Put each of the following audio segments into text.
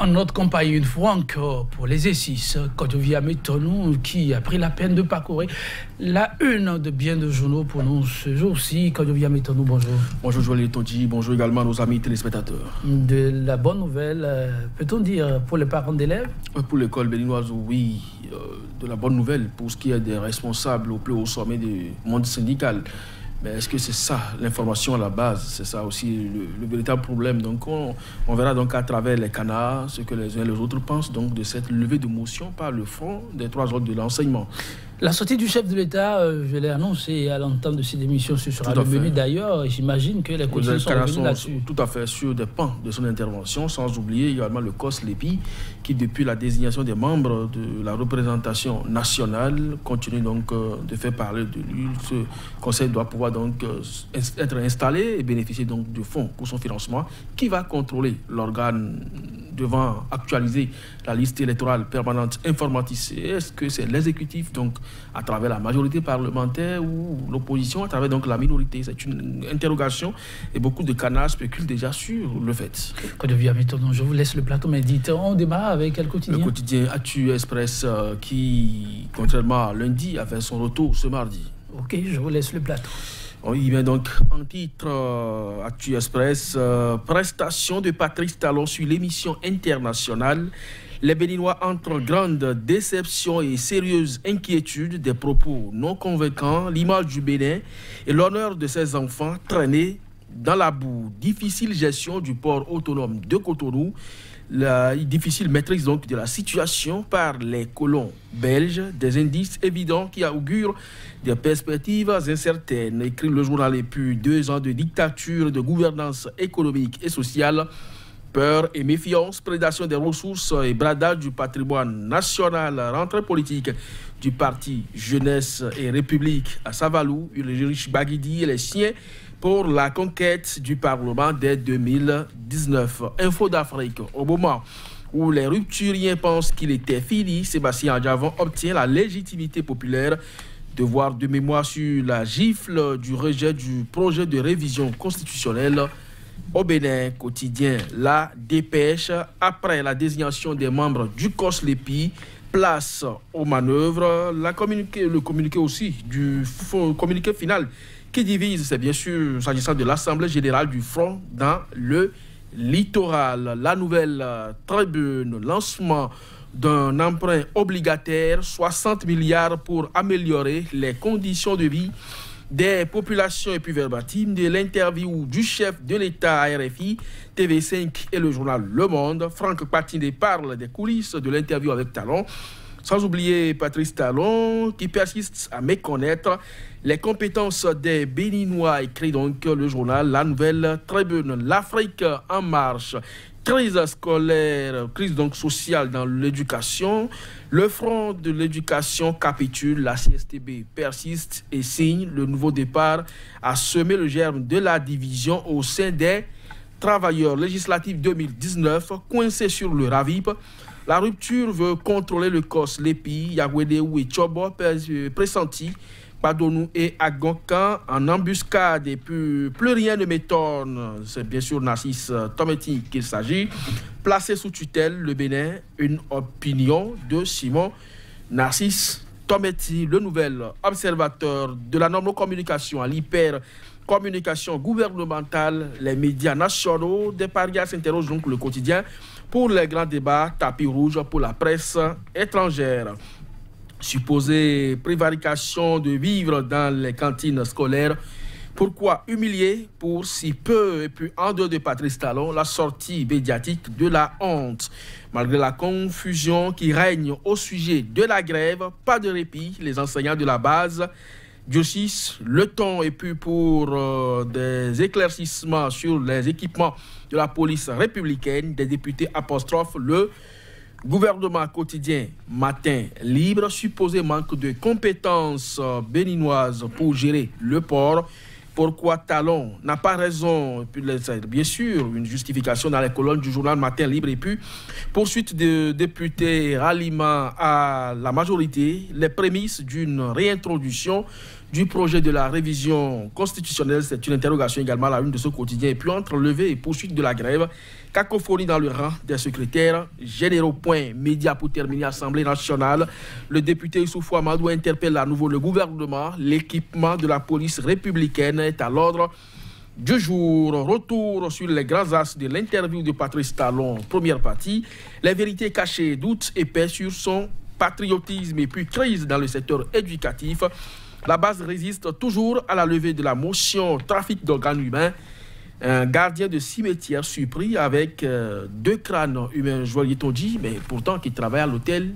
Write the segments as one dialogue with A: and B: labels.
A: En notre compagnie, Franck, pour les E6, Kodovia Metonou, qui a pris la peine de parcourir la une de bien de journaux pour nous ce jour-ci. Kodovia Metonou, bonjour.
B: Bonjour Joël Tondi, bonjour également à nos amis téléspectateurs.
A: De la bonne nouvelle, peut-on dire, pour les parents d'élèves?
B: Pour l'école béninoise, oui, de la bonne nouvelle pour ce qui est des responsables au plus haut sommet du monde syndical. Mais est-ce que c'est ça l'information à la base? C'est ça aussi le véritable problème. Donc on verra donc à travers les canards ce que les uns et les autres pensent donc de cette levée de motion par le front des trois ordres de l'enseignement.
A: La sortie du chef de l'État, je l'ai annoncé à l'entame de cette émission, ce sera le menu d'ailleurs. J'imagine que les quotidiens sont revenus là-dessus.
B: Tout à fait sur des pans de son intervention, sans oublier également le COS-LEPI, qui depuis la désignation des membres de la représentation nationale continue donc de faire parler de lui. Ce conseil doit pouvoir donc être installé et bénéficier donc de fonds pour son financement, qui va contrôler l'organe devant actualiser la liste électorale permanente informatisée. Est-ce que c'est l'exécutif donc à travers la majorité parlementaire ou l'opposition à travers donc la minorité? C'est une interrogation et beaucoup de canards spéculent déjà sur le fait.
A: Je vous laisse le plateau, mais dites, on démarre avec quel quotidien?
B: Le quotidien Actu Express qui, contrairement à lundi, a fait son retour ce mardi.
A: Ok, je vous laisse le plateau.
B: Oui, bien donc, en titre Actu Express, prestation de Patrice Talon sur l'émission internationale. Les Béninois entre grande déception et sérieuse inquiétude, des propos non convaincants, l'image du Bénin et l'honneur de ses enfants traînés dans la boue. Difficile gestion du port autonome de Cotonou, la difficile maîtrise donc de la situation par les colons belges, des indices évidents qui augurent des perspectives incertaines. Écrit le journal et puis 2 ans de dictature, de gouvernance économique et sociale. Peur et méfiance, prédation des ressources et bradage du patrimoine national, rentrée politique du parti Jeunesse et République à Savalou, Ulrich Baguidi et les siens pour la conquête du Parlement dès 2019. Info d'Afrique, au moment où les rupturiens pensent qu'il était fini, Sébastien Adjavon obtient la légitimité populaire. Devoir de mémoire sur la gifle du rejet du projet de révision constitutionnelle. Au Bénin, quotidien, la dépêche, après la désignation des membres du COS-LEPI, place aux manœuvres, le communiqué aussi du communiqué final qui divise, c'est bien sûr, s'agissant de l'Assemblée générale du Front dans le littoral. La nouvelle tribune, lancement d'un emprunt obligataire, 60 milliards pour améliorer les conditions de vie des populations et puis verbatim de l'interview du chef de l'État à RFI, TV5 et le journal Le Monde. Franck Patiné parle des coulisses de l'interview avec Talon, sans oublier Patrice Talon qui persiste à méconnaître les compétences des Béninois, écrit donc le journal La Nouvelle Tribune. L'Afrique en marche. Crise scolaire, crise donc sociale dans l'éducation. Le front de l'éducation capitule, la CSTB persiste et signe. Le nouveau départ a semé le germe de la division au sein des travailleurs. Législative 2019, coincé sur le RAVIP. La rupture veut contrôler le COS-LEPI, Yagwedeu et Tchobo, pressenti. Padonou et Agoncan en embuscade et puis plus rien ne m'étonne. C'est bien sûr Narcisse Tometi qu'il s'agit. Placé sous tutelle, le Bénin, une opinion de Simon Narcisse Tometi, le nouvel observateur de la normocommunication à l'hypercommunication gouvernementale, les médias nationaux. Des parias s'interrogent donc le quotidien pour les grands débats, tapis rouge pour la presse étrangère. Supposée prévarication de vivre dans les cantines scolaires. Pourquoi humilier pour si peu? Et puis en dehors de Patrice Talon, la sortie médiatique de la honte. Malgré la confusion qui règne au sujet de la grève, pas de répit. Les enseignants de la base durcissent le ton et puis pour des éclaircissements sur les équipements de la police républicaine, des députés apostrophent le gouvernement. Quotidien Matin Libre, supposé manque de compétences béninoises pour gérer le port. Pourquoi Talon n'a pas raison? Et puis, bien sûr, une justification dans les colonnes du journal Matin Libre. Et puis, poursuite de députés ralliement à la majorité, les prémices d'une réintroduction du projet de la révision constitutionnelle. C'est une interrogation également à la une de ce quotidien. Et puis entre levée et poursuite de la grève, cacophonie dans le rang des secrétaires généraux. Point média pour terminer. Assemblée nationale. Le député Issoufou Amadou interpelle à nouveau le gouvernement. L'équipement de la police républicaine est à l'ordre du jour. Retour sur les grands axes de l'interview de Patrice Talon, première partie. Les vérités cachées, doutes épais sur son patriotisme et puis crise dans le secteur éducatif. La base résiste toujours à la levée de la motion trafic d'organes humains. Un gardien de cimetière surpris avec 2 crânes humains, joyeux-on dit, mais pourtant qui travaille à l'hôtel,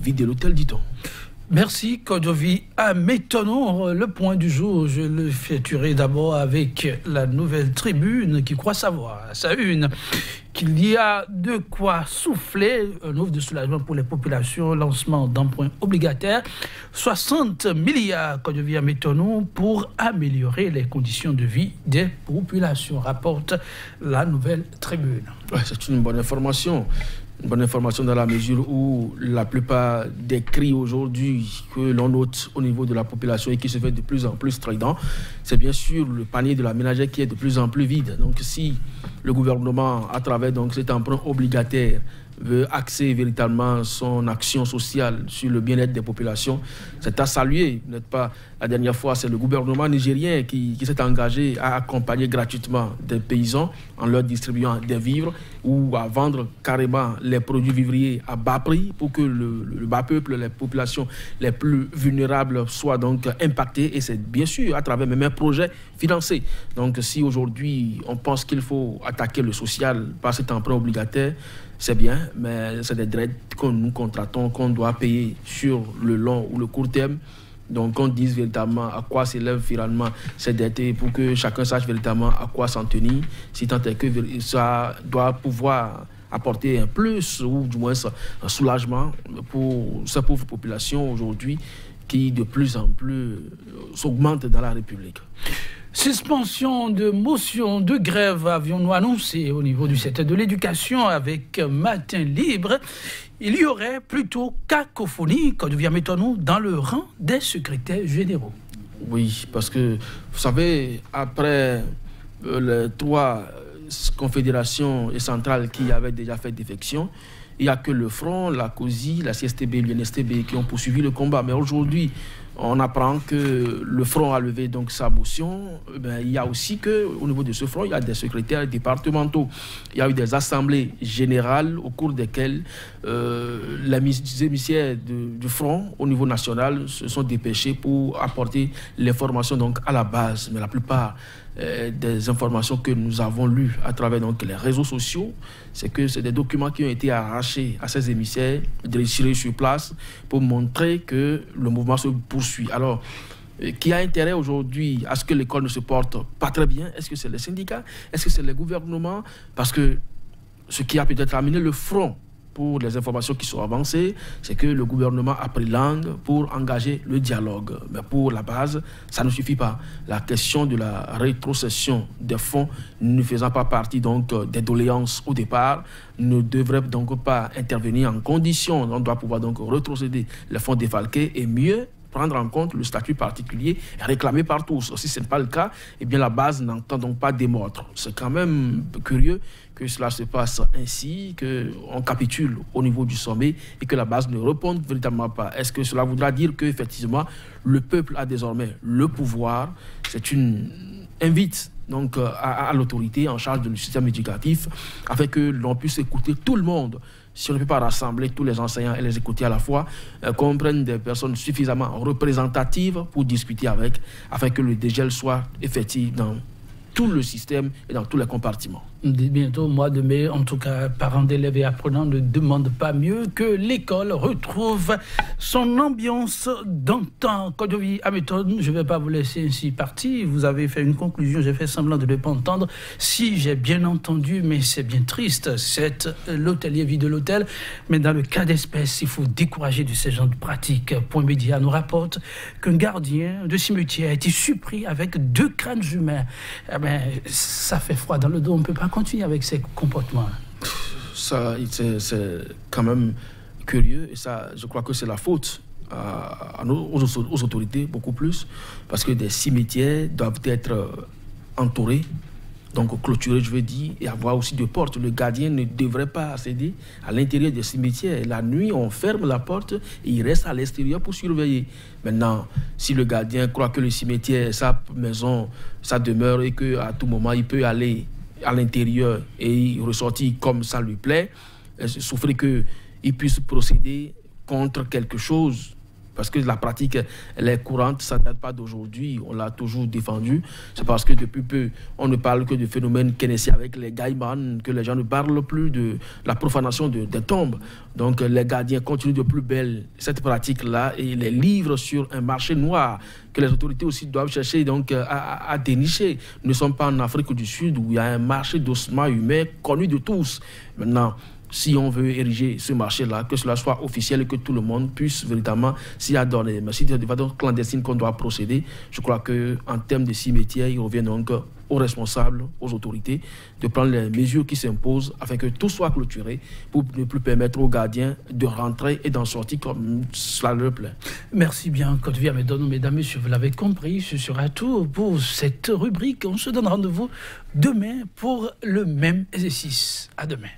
B: vide l'hôtel, dit-on.
A: Merci, Kodovi Ametono. Le point du jour, je le effectuerai d'abord avec la Nouvelle Tribune qui croit savoir, à sa une, qu'il y a de quoi souffler, un offre de soulagement pour les populations, lancement d'emprunts obligataires, 60 milliards, Kodovi Ametono, pour améliorer les conditions de vie des populations, rapporte la Nouvelle Tribune.
B: Ouais, c'est une bonne information. Une bonne information dans la mesure où la plupart des cris aujourd'hui que l'on note au niveau de la population et qui se fait de plus en plus strident, c'est bien sûr le panier de la ménagère qui est de plus en plus vide. Donc si le gouvernement, à travers donc, cet emprunt obligataire, veut axer véritablement son action sociale sur le bien-être des populations, c'est à saluer. Vous n'êtes pas, la dernière fois, c'est le gouvernement nigérien qui s'est engagé à accompagner gratuitement des paysans en leur distribuant des vivres ou à vendre carrément les produits vivriers à bas prix pour que le bas peuple, les populations les plus vulnérables soient donc impactées. Et c'est bien sûr à travers même un projet financé. Donc si aujourd'hui on pense qu'il faut attaquer le social par cet emprunt obligataire, c'est bien, mais c'est des dettes que nous contractons, qu'on doit payer sur le long ou le court terme. Donc, qu'on dise véritablement à quoi s'élèvent finalement ces dettes pour que chacun sache véritablement à quoi s'en tenir, si tant est que ça doit pouvoir apporter un plus ou du moins un soulagement pour cette pauvre population aujourd'hui qui de plus en plus s'augmente dans la République.
A: Suspension de motion de grève avions-nous annoncé au niveau du secteur de l'éducation avec Matin Libre. Il y aurait plutôt cacophonie, quand devient mettons-nous, dans le rang des secrétaires généraux.
B: Oui, parce que, vous savez, après les 3 confédérations et centrales qui avaient déjà fait défection, il n'y a que le Front, la COSI, la CSTB, l'UNSTB qui ont poursuivi le combat. Mais aujourd'hui, on apprend que le Front a levé donc sa motion. Il y a aussi qu'au niveau de ce Front, il y a des secrétaires départementaux. Il y a eu des assemblées générales au cours desquelles les émissaires du Front au niveau national se sont dépêchés pour apporter l'information donc à la base. Mais la plupart des informations que nous avons lues à travers donc les réseaux sociaux, c'est que c'est des documents qui ont été arrachés à ces émissaires, déchirés sur place pour montrer que le mouvement se poursuit. Alors, qui a intérêt aujourd'hui à ce que l'école ne se porte pas très bien? Est-ce que c'est les syndicats? Est-ce que c'est les gouvernements? Parce que ce qui a peut-être amené le Front pour les informations qui sont avancées, c'est que le gouvernement a pris langue pour engager le dialogue. Mais pour la base, ça ne suffit pas. La question de la rétrocession des fonds ne faisant pas partie donc des doléances au départ, ne devrait donc pas intervenir en condition. On doit pouvoir donc rétrocéder les fonds défalqués et mieux prendre en compte le statut particulier réclamé par tous. Si ce n'est pas le cas, eh bien la base n'entend donc pas démordre. C'est quand même curieux que cela se passe ainsi, qu'on capitule au niveau du sommet et que la base ne réponde véritablement pas. Est-ce que cela voudra dire qu'effectivement, le peuple a désormais le pouvoir? C'est une invite donc à l'autorité en charge du système éducatif afin que l'on puisse écouter tout le monde. Si on ne peut pas rassembler tous les enseignants et les écouter à la fois, qu'on prenne des personnes suffisamment représentatives pour discuter avec, afin que le dégel soit effectif dans tout le système et dans tous les compartiments.
A: Bientôt, mois de mai, en tout cas, parents d'élèves et apprenants ne demandent pas mieux que l'école retrouve son ambiance d'antan. Kodovi Ameton, je ne vais pas vous laisser ainsi partir. Vous avez fait une conclusion, j'ai fait semblant de ne pas entendre. Si j'ai bien entendu, mais c'est bien triste, c'est l'hôtelier vit de l'hôtel. Mais dans le cas d'espèce, il faut décourager de ces genres de pratiques. Point Média nous rapporte qu'un gardien de cimetière a été surpris avec 2 crânes humains. Ça fait froid dans le dos, on ne peut pas continuer avec ces comportements.
B: Ça, c'est quand même curieux et ça, je crois que c'est la faute aux autorités, beaucoup plus, parce que des cimetières doivent être entourés, donc clôturés, je veux dire, et avoir aussi des portes. Le gardien ne devrait pas accéder à l'intérieur des cimetières. La nuit, on ferme la porte et il reste à l'extérieur pour surveiller. Maintenant, si le gardien croit que le cimetière est sa maison, sa demeure, et qu'à tout moment, il peut aller à l'intérieur et ressortir comme ça lui plaît, souffrir qu'il puisse procéder contre quelque chose, parce que la pratique, elle est courante, ça ne date pas d'aujourd'hui, on l'a toujours défendu. C'est parce que depuis peu, on ne parle que de phénomènes keynésiens avec les gaïmans, que les gens ne parlent plus de la profanation des tombes. Donc les gardiens continuent de plus belle cette pratique-là et les livrent sur un marché noir que les autorités aussi doivent chercher donc, à dénicher. Nous ne sommes pas en Afrique du Sud où il y a un marché d'ossements humains connu de tous. Maintenant, si on veut ériger ce marché-là, que cela soit officiel et que tout le monde puisse véritablement s'y adonner. Mais si c'est de façon clandestine qu'on doit procéder, je crois qu'en termes de cimetière, il revient donc aux responsables, aux autorités, de prendre les mesures qui s'imposent afin que tout soit clôturé pour ne plus permettre aux gardiens de rentrer et d'en sortir comme cela leur plaît.
A: Merci bien, Kodevi Amedon. Mesdames, Messieurs, vous l'avez compris, ce sera tout pour cette rubrique. On se donne rendez-vous demain pour le même exercice. À demain.